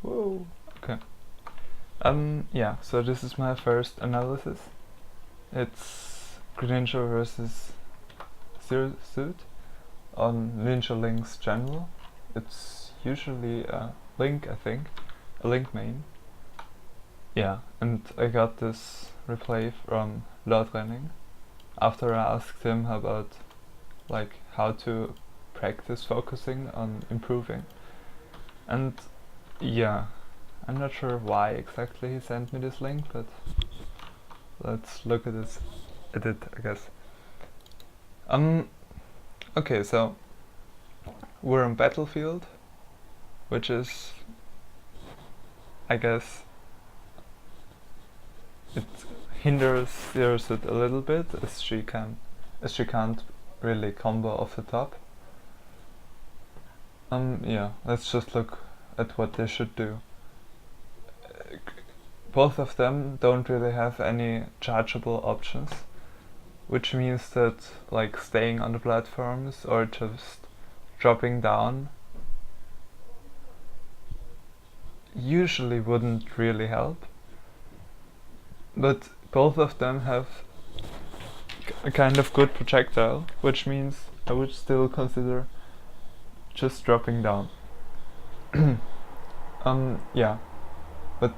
Whoa. Okay. Yeah, so this is my first analysis. It's Greninja versus Zero Suit on Ninja Link's channel. It's usually a Link, I think. A Link main. Yeah, and I got this replay from Lord Renning after I asked him about like how to practice focusing on improving. And yeah, I'm not sure why exactly he sent me this link, but let's look at it, I guess. Okay, so we're on Battlefield, which is, I guess, it hinders Zerosuit a little bit as she can't really combo off the top. Yeah, let's just look at what they should do. Both of them don't really have any chargeable options, which means that like staying on the platforms or just dropping down usually wouldn't really help. But both of them have a kind of good projectile, which means I would still consider just dropping down. Yeah, but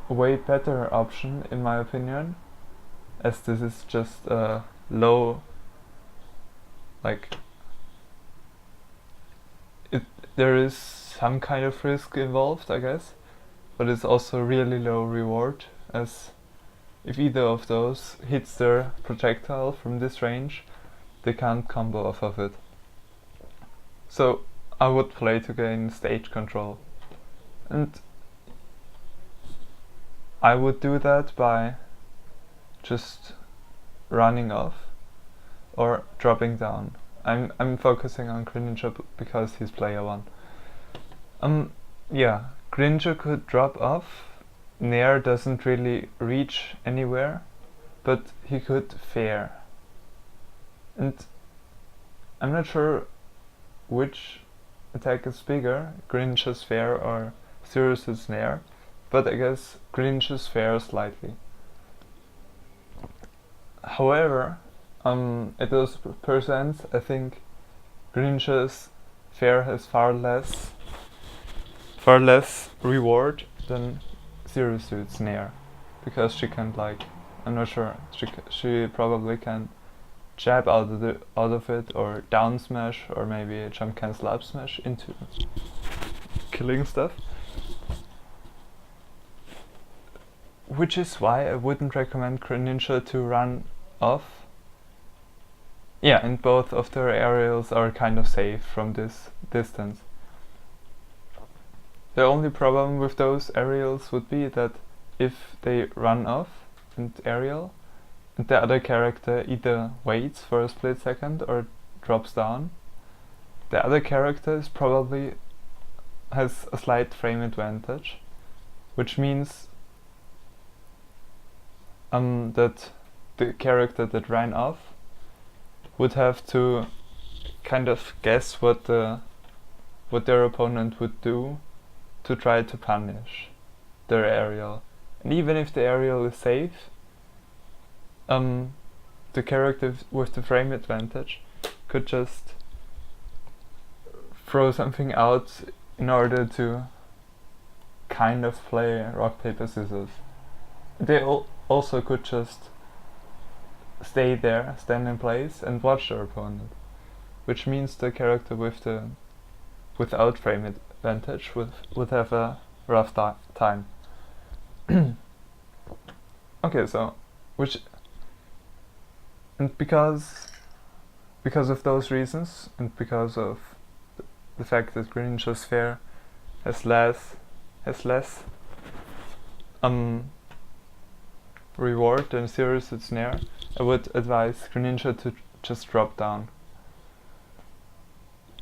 a way better option in my opinion, as this is just a low, like there is some kind of risk involved, I guess, but it's also really low reward, as if either of those hits their projectile from this range, they can't combo off of it. So I would play to gain stage control, and I would do that by just running off or dropping down. I'm focusing on Greninja because he's player 1. Yeah, Greninja could drop off. Nair doesn't really reach anywhere, but he could fair. And I'm not sure which attack is bigger, Greninja's fair or Zerosuit's Nair, but I guess Greninja's fair slightly. However, at those percents, I think Greninja's fair has far less reward than Zerosuit's Nair, because she can like, I'm not sure, she probably can jab out of it or down smash or maybe jump cancel up smash into killing stuff. Which is why I wouldn't recommend Greninja to run off. Yeah, and both of their aerials are kind of safe from this distance. The only problem with those aerials would be that if they run off and aerial, and the other character either waits for a split second or drops down, the other character is probably has a slight frame advantage, which means that the character that ran off would have to kind of guess what their opponent would do to try to punish their aerial. And even if the aerial is safe, the character with the frame advantage could just throw something out in order to kind of play rock paper scissors. They also could just stay there, stand in place and watch their opponent, which means the character without frame advantage would have a rough time. Okay, so because of those reasons, and because of the fact that Greninja's fair has less reward than Zerosuit's Nair, I would advise Greninja to just drop down.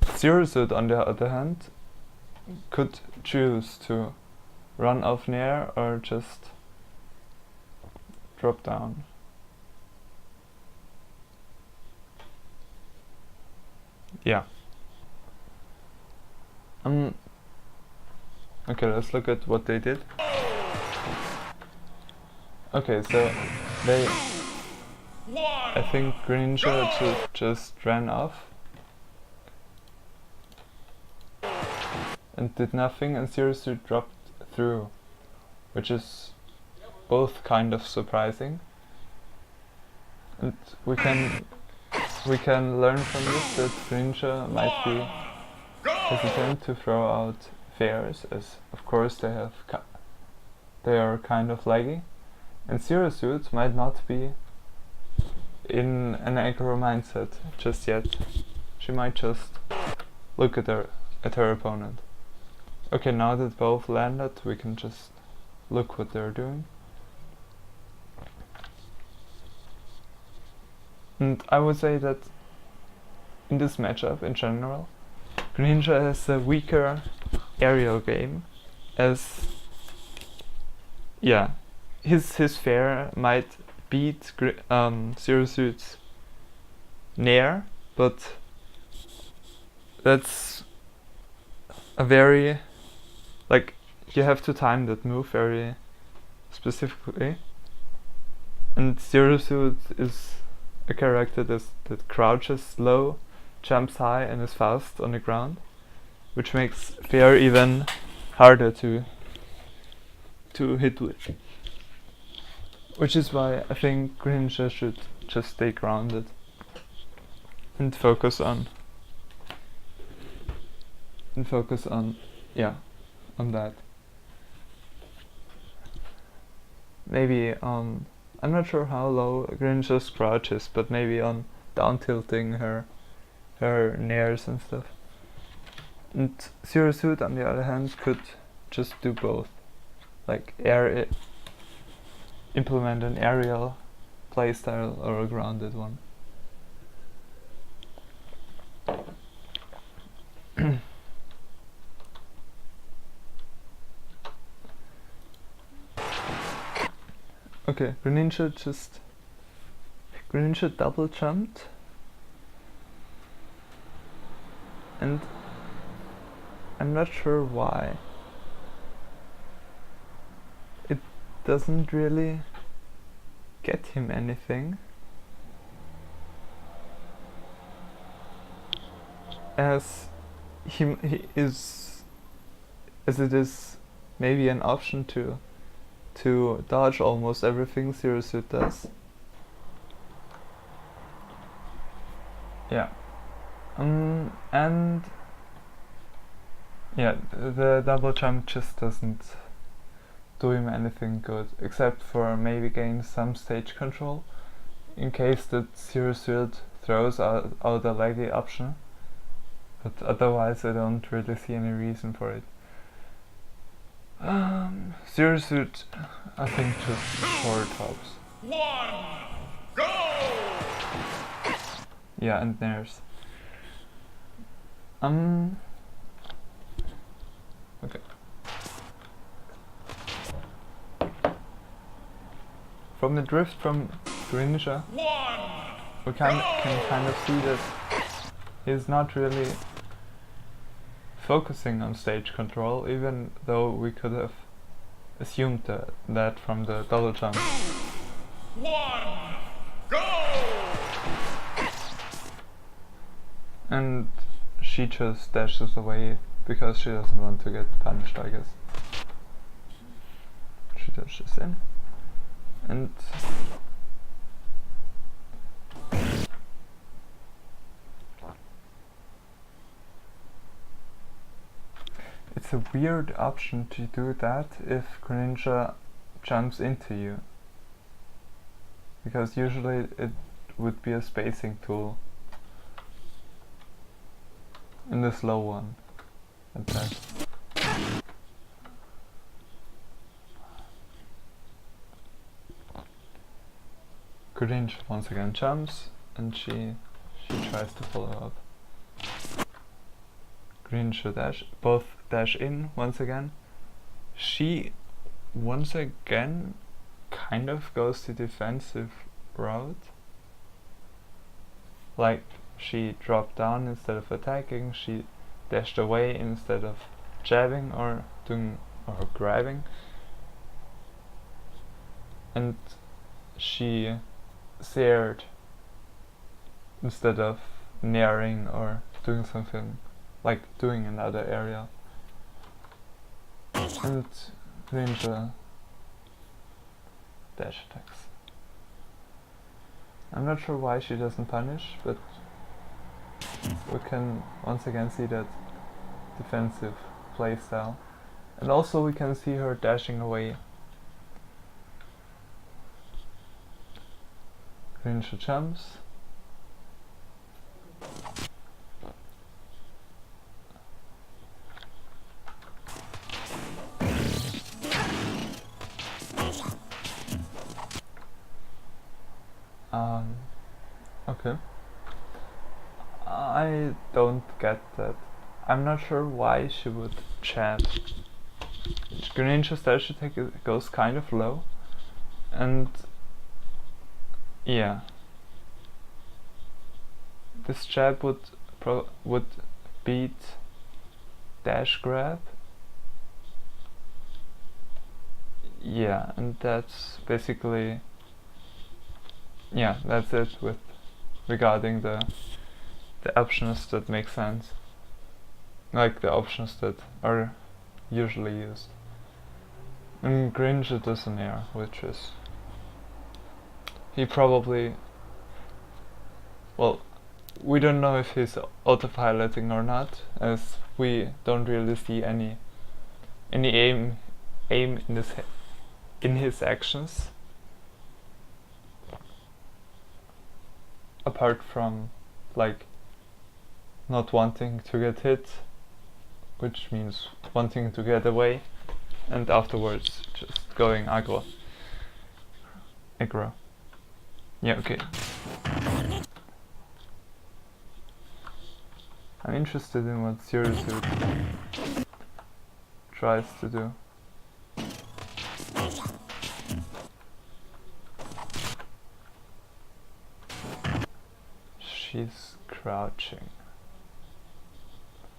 Zerosuit, on the other hand, could choose to run off Nair or just drop down. Yeah. Okay, let's look at what they did. Okay, so they... I think Greninja just ran off and did nothing, and Zero Suit dropped through, which is both kind of surprising. And we can learn from this that Greninja might be hesitant to throw out fairs, as of course they are kind of laggy, and Zero Suit might not be in an aggro mindset just yet. She might just look at her opponent. Okay, now that both landed, we can just look what they're doing. And I would say that in this matchup in general, Greninja has a weaker aerial game, as yeah, his fair might beat Zero Suit's Nair, but that's a very, like, you have to time that move very specifically, and Zero Suit is a character that crouches low, jumps high, and is fast on the ground, which makes fair even harder to hit with. Which is why I think Greninja should just stay grounded and focus on that. Maybe on, I'm not sure how low Greninja's crouch is, but maybe on down tilting her nairs and stuff. And Zero Suit on the other hand could just do both, like implement an aerial playstyle or a grounded one. Okay, Greninja double jumped, and I'm not sure why. It doesn't really get him anything, as it is maybe an option to dodge almost everything Zero Suit does. Yeah. And yeah, the double jump just doesn't do him anything good, except for maybe gain some stage control in case that Zero Suit throws out a laggy option, but otherwise I don't really see any reason for it. Zero Suit, I think, just 4 tops. 1, go! Yeah, and Nairs. Okay. From the drift from Greninja, we can kind of see that he's not really focusing on stage control, even though we could have assumed that from the double jump. 1, go! And she just dashes away because she doesn't want to get punished, I guess. She dashes in, and it's a weird option to do that if Greninja jumps into you, because usually it would be a spacing tool, and the slow one at best. Greninja once again jumps, and she tries to follow up. Greninja both dash in once again. She once again kind of goes the defensive route. Like, she dropped down instead of attacking, she dashed away instead of jabbing or doing or grabbing, and she stared instead of nearing or doing something like doing another area. And Greninja dash attacks. I'm not sure why she doesn't punish, but we can once again see that defensive playstyle. And also we can see her dashing away. Greninja jumps. Okay. I don't get that. I'm not sure why she would chat. Greninja's dash attack goes kind of low, and yeah, this jab would beat dash grab. Yeah, and that's basically, yeah, that's it with regarding the options that make sense, like the options that are usually used. And Greninja does an air, which is, he probably, well, we don't know if he's autopiloting or not, as we don't really see any aim in his actions, apart from like not wanting to get hit, which means wanting to get away, and afterwards just going aggro. Yeah, okay. I'm interested in what ZSS tries to do. She's crouching.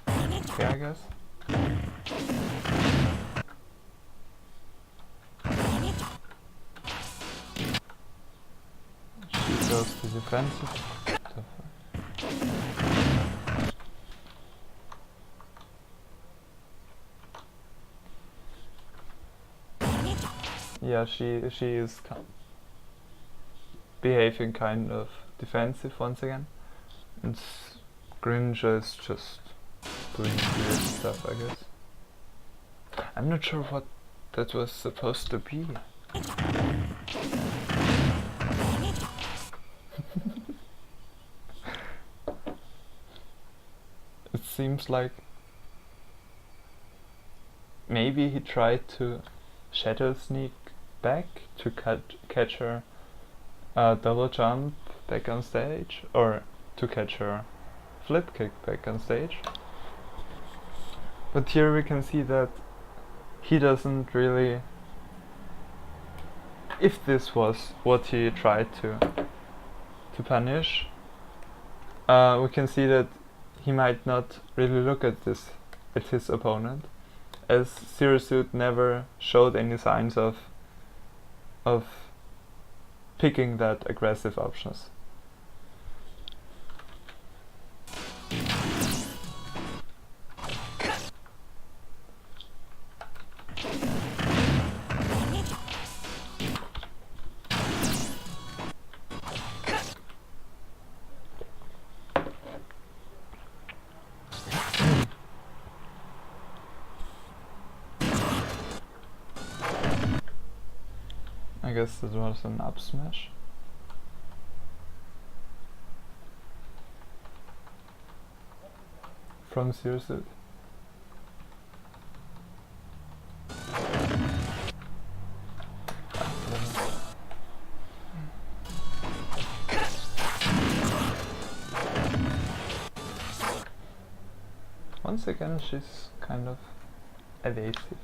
Okay, I guess. She goes to defensive. Yeah, she is behaving kind of defensive once again, and Greninja is just doing weird stuff, I guess. I'm not sure what that was supposed to be. It seems like maybe he tried to shadow sneak back to catch her double jump back on stage, or to catch her flip kick back on stage. But here we can see that he doesn't really, if this was what he tried to punish, we can see that he might not really look at his opponent, as ZSS never showed any signs of picking that aggressive options. I guess that was an up smash. From ZSS. Once again, she's kind of evasive.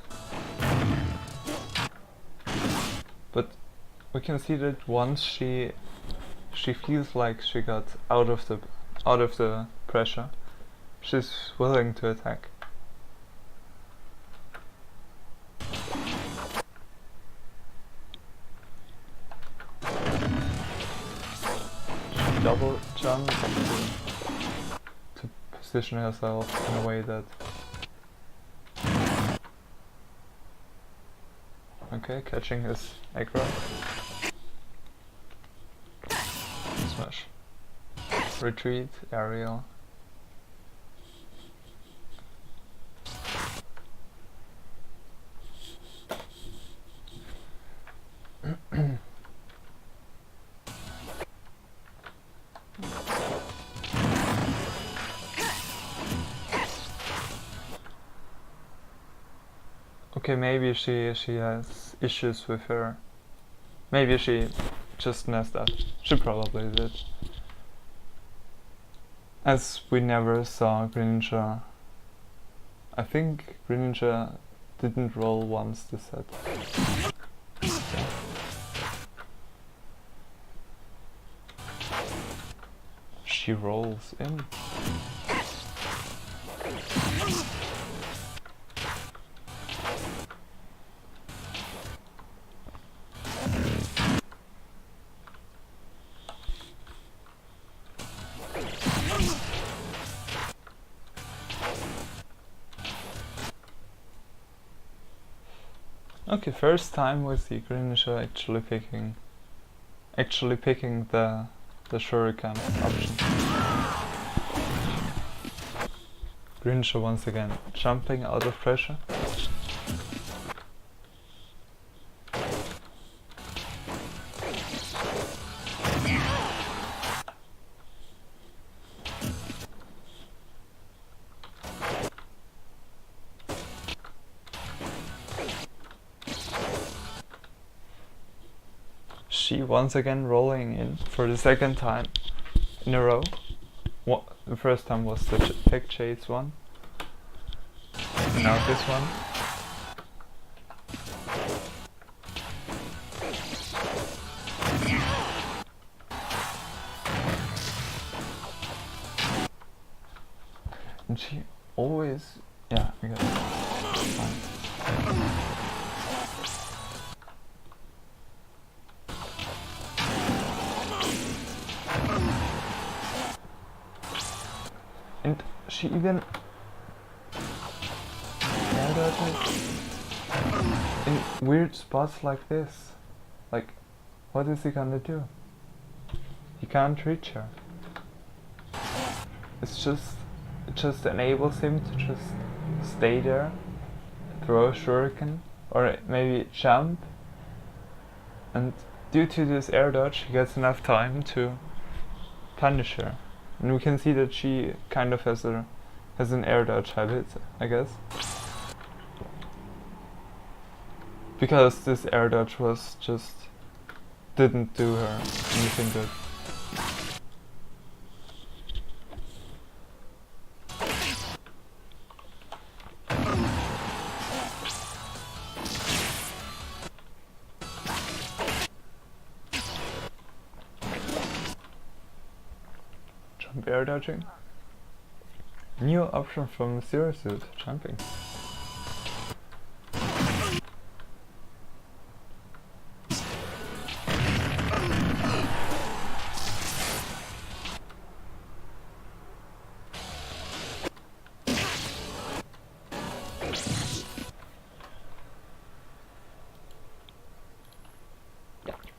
But we can see that once she feels like she got out of the pressure, she's willing to attack. double jump to position herself in a way that... Okay, catching his aggro. Smash. Retreat, aerial. Okay, maybe she has issues with her. Maybe she just messed up. She probably did. As we never saw Greninja. I think Greninja didn't roll once this set. She rolls in. Okay, first time we see Greninja actually picking the Shuriken option. Greninja once again jumping out of pressure. She once again rolling in for the second time in a row. The first time was the tech chase one. Now this one. And she always, yeah, we got it. Fine. And she even air dodges in weird spots like this. Like, what is he gonna do? He can't reach her. It just enables him to just stay there, throw a shuriken, or maybe jump. And due to this air dodge, he gets enough time to punish her. And we can see that she kind of has an air dodge habit, I guess. Because this air dodge was just didn't do her anything good. Air dodging. New option from Zero Suit, jumping.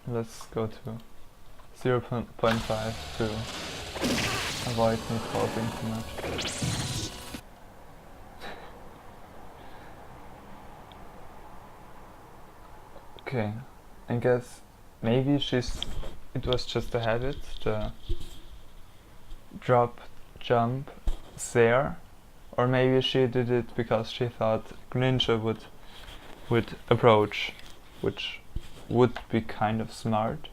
Let's go to 0.5 to avoid me talking too much. Okay, I guess maybe it was just a habit, the drop, jump, there, or maybe she did it because she thought Greninja would approach, which would be kind of smart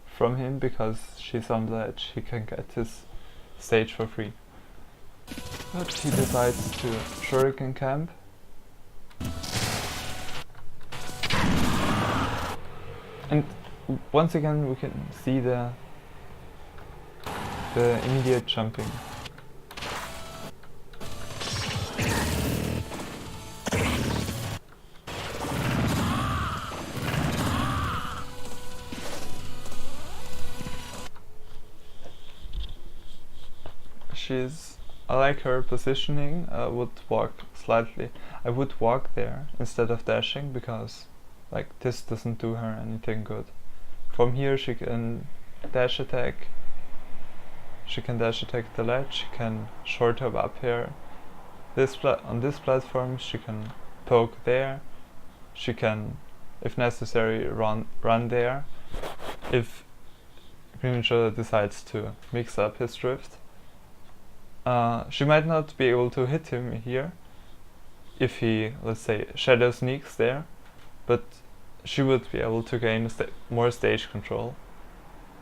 from him because she's on the edge, he can get his stage for free. But he decides to Shuriken camp. And once again we can see the immediate jumping. I like her positioning. I would walk slightly. I would walk there instead of dashing, because like this doesn't do her anything good. From here she can dash attack. She can dash attack the ledge. She can short hop up here. On this platform she can poke there. She can, if necessary, run there. If Greninja decides to mix up his drift. She might not be able to hit him here if he, let's say, shadow sneaks there, but she would be able to gain more stage control.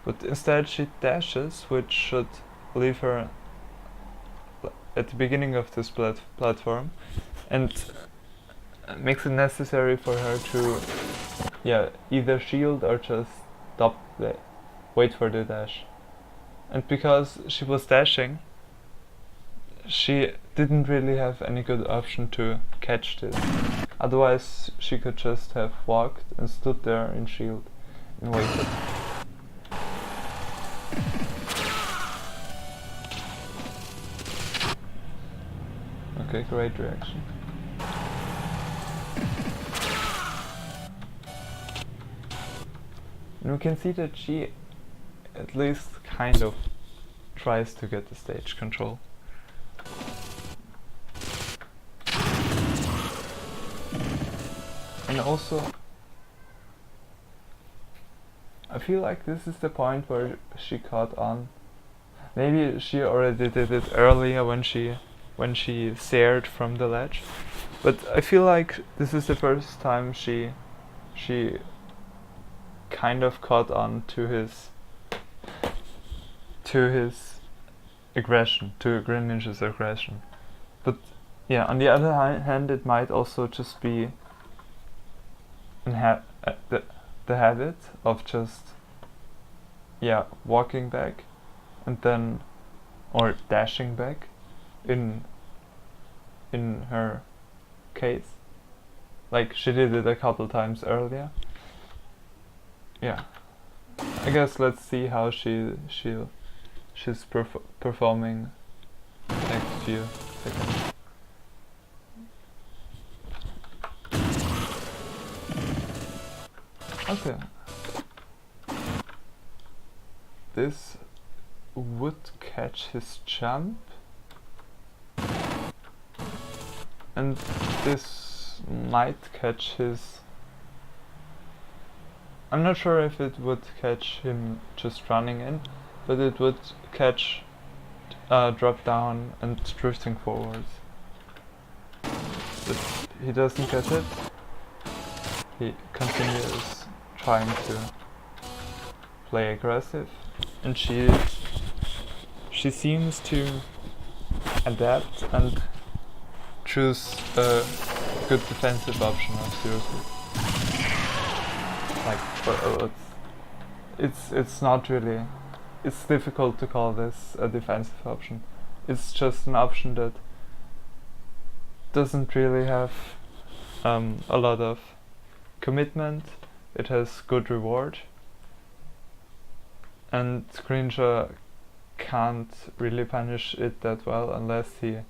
But instead she dashes, which should leave her at the beginning of this platform, and makes it necessary for her to either shield or just wait for the dash. And because she was dashing, she didn't really have any good option to catch this. Otherwise she could just have walked and stood there in shield and waited. Okay, great reaction. And we can see that she at least kind of tries to get the stage control. And also, I feel like this is the point where she caught on. Maybe she already did it earlier when she stared from the ledge, but I feel like this is the first time she kind of caught on to his aggression, to Greninja's aggression. But yeah, on the other hand, it might also just be the habit of just walking back and then, or dashing back in her case, like she did it a couple times earlier. Yeah, I guess let's see how she's performing next few seconds. Okay, this would catch his jump, and this might catch his... I'm not sure if it would catch him just running in, but it would catch drop down and drifting forwards. But he doesn't get it. He continues trying to play aggressive, and she seems to adapt and choose a good defensive option of seriously. Like, it's not really, it's difficult to call this a defensive option. It's just an option that doesn't really have a lot of commitment. It has good reward, and Greninja can't really punish it that well unless he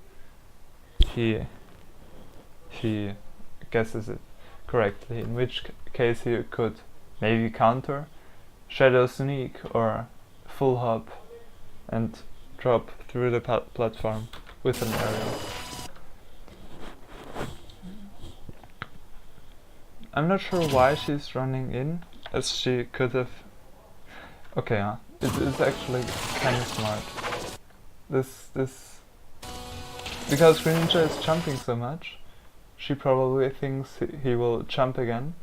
guesses it correctly, in which case he could maybe counter, shadow sneak, or full hop and drop through the platform with an aerial. I'm not sure why she's running in, as she could have... Okay, it's actually kind of smart. Because Greninja is jumping so much, she probably thinks he will jump again.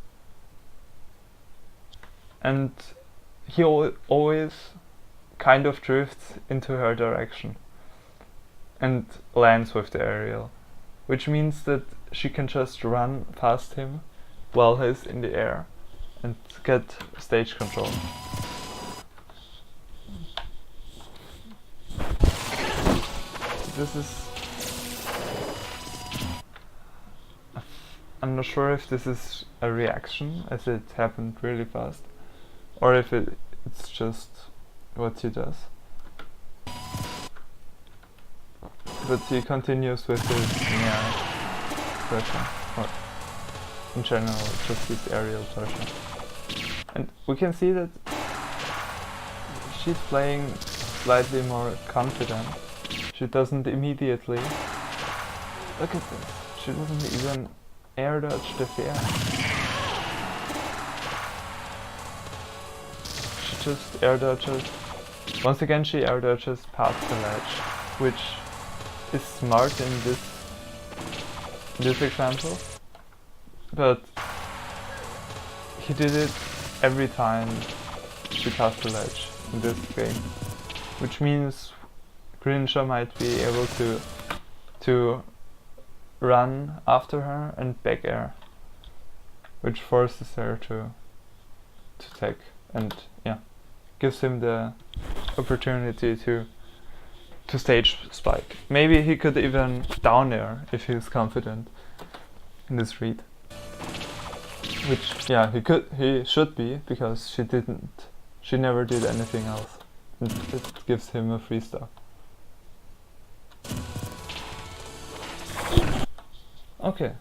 And he always kind of drifts into her direction and lands with the aerial, which means that she can just run past him while he's in the air and get stage control. This is... I'm not sure if this is a reaction, as it happened really fast, or if it's just what he does. but he continues with his pressure, or in general just his aerial pressure. And we can see that she's playing slightly more confident. She doesn't immediately... Look at this, she doesn't even air dodge the fair. She just air dodges. Once again she air dodges past the ledge, which is smart in this example. But he did it every time she passed the ledge in this game, which means Greninja might be able to run after her and back air, which forces her to take, and yeah, gives him the opportunity to stage spike. Maybe he could even down air if he's confident in this read. Which, yeah, he should be, because she never did anything else. And it gives him a free stock. Okay.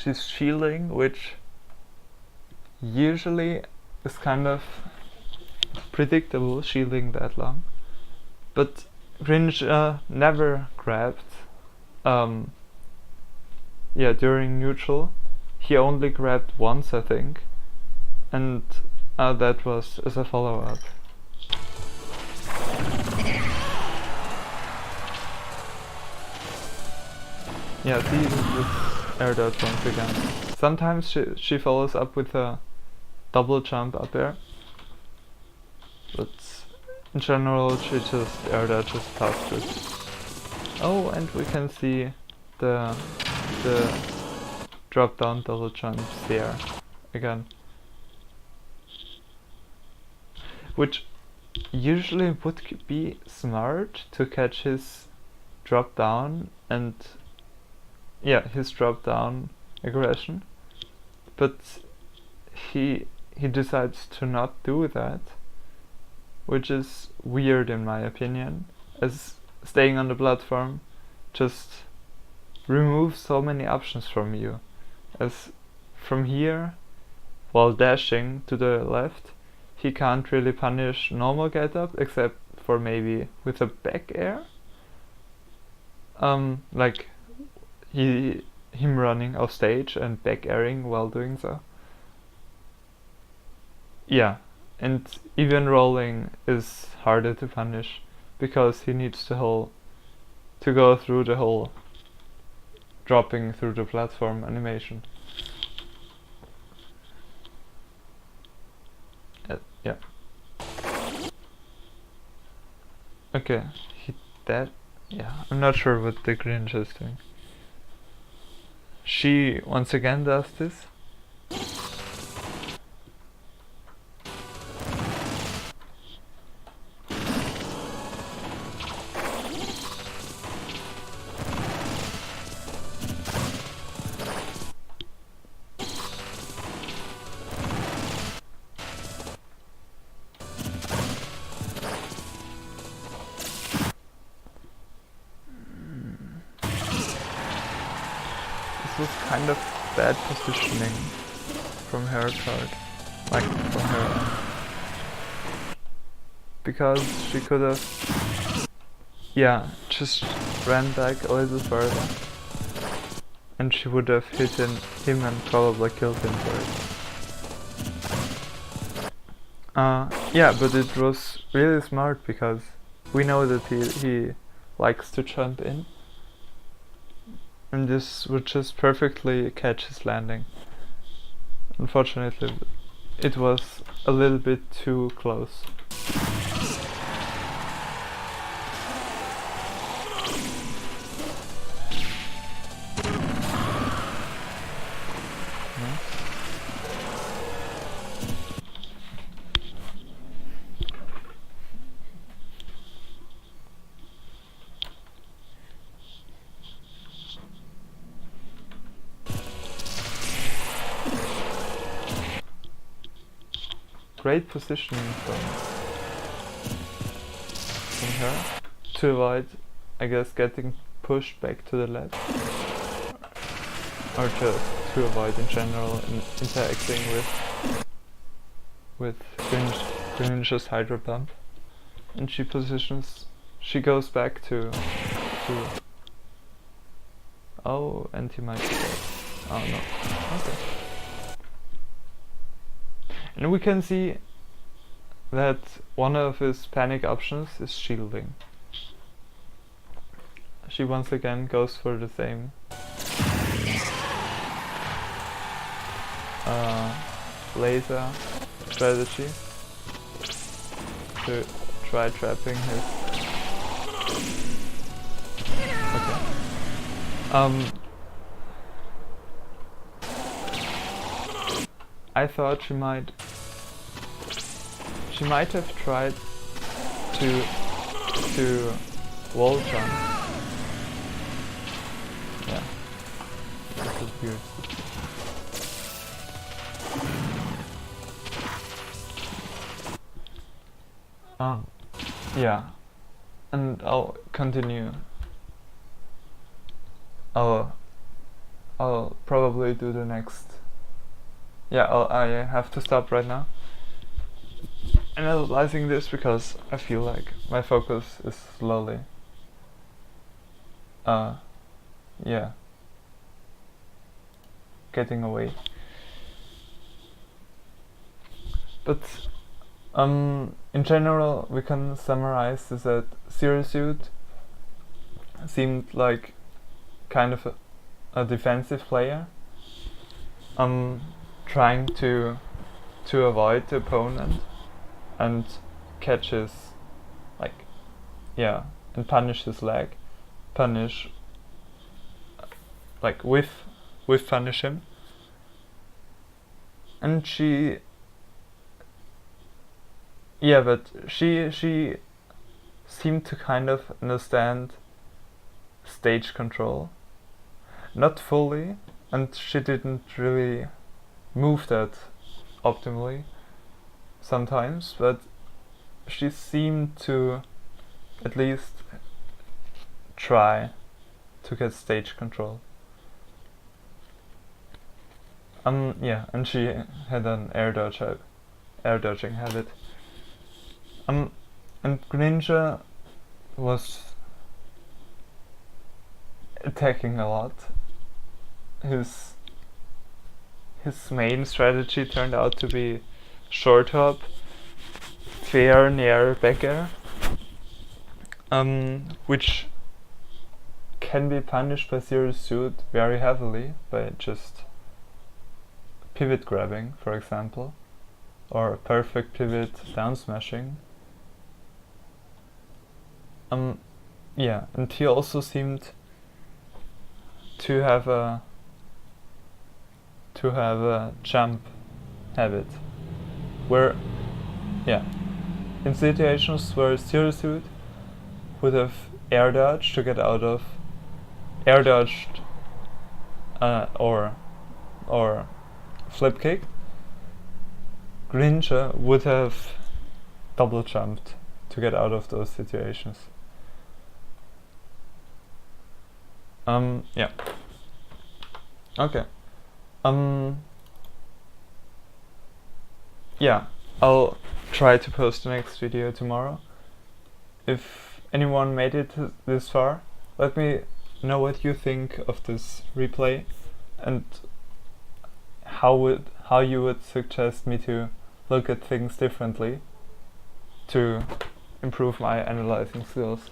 She's shielding, which usually is kind of predictable, shielding that long. But Greninja never grabbed during neutral. He only grabbed once, I think, and that was as a follow-up. Yeah, see this air dodge once again. Sometimes she follows up with a double jump up air, but in general she just air dodges past it. Oh, and we can see the drop down double jumps there again, which usually would be smart to catch his drop down and his drop down aggression, but he decides to not do that, which is weird in my opinion, as staying on the platform just removes so many options from you, as from here, while dashing to the left, he can't really punish normal get up except for maybe with a back air, like him running off stage and back airing while doing so. Yeah, and even rolling is harder to punish because he needs to go through the whole dropping through the platform animation. Yeah. Okay, hit that. Yeah, I'm not sure what the Greninja is doing. She once again does this. This was kind of bad positioning from her part, like from her, because she could have, just ran back a little further, and she would have hit him and probably killed him for it. But it was really smart because we know that he likes to jump in. And this would just perfectly catch his landing. Unfortunately, it was a little bit too close. great positioning from her to avoid, I guess, getting pushed back to the left, or just to avoid in general interacting with Greninja's Hydro Pump. And she goes back to oh, and he might be dead. Oh no, okay. And we can see that one of his panic options is shielding. She once again goes for the same laser strategy to try trapping his. Okay. I thought she might have tried to wall jump. Yeah, this is weird. Yeah, and I'll continue. I'll probably do the next. Yeah, I have to stop right now. Analyzing this because I feel like my focus is slowly yeah, getting away. But in general we can summarize this that Zero Suit seemed like kind of a defensive player, trying to avoid the opponent and catch his, like, yeah, and punish his leg, punish him. And she seemed to kind of understand stage control, not fully, and she didn't really move that optimally sometimes, but she seemed to at least try to get stage control. Yeah, and she had an air dodging habit. And Greninja was attacking a lot. His main strategy turned out to be short hop, fair near back air, which can be punished by Zero Suit very heavily by just pivot grabbing, for example, or perfect pivot down smashing. Yeah, and he also seemed to have a jump habit, where, yeah, in situations where Zero Suit would have air dodged to get out of or flip kick, Greninja would have double jumped to get out of those situations. Yeah. Okay. Yeah, I'll try to post the next video tomorrow. If anyone made it this far, let me know what you think of this replay and how you would suggest me to look at things differently to improve my analyzing skills.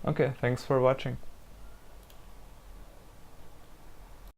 Okay, thanks for watching.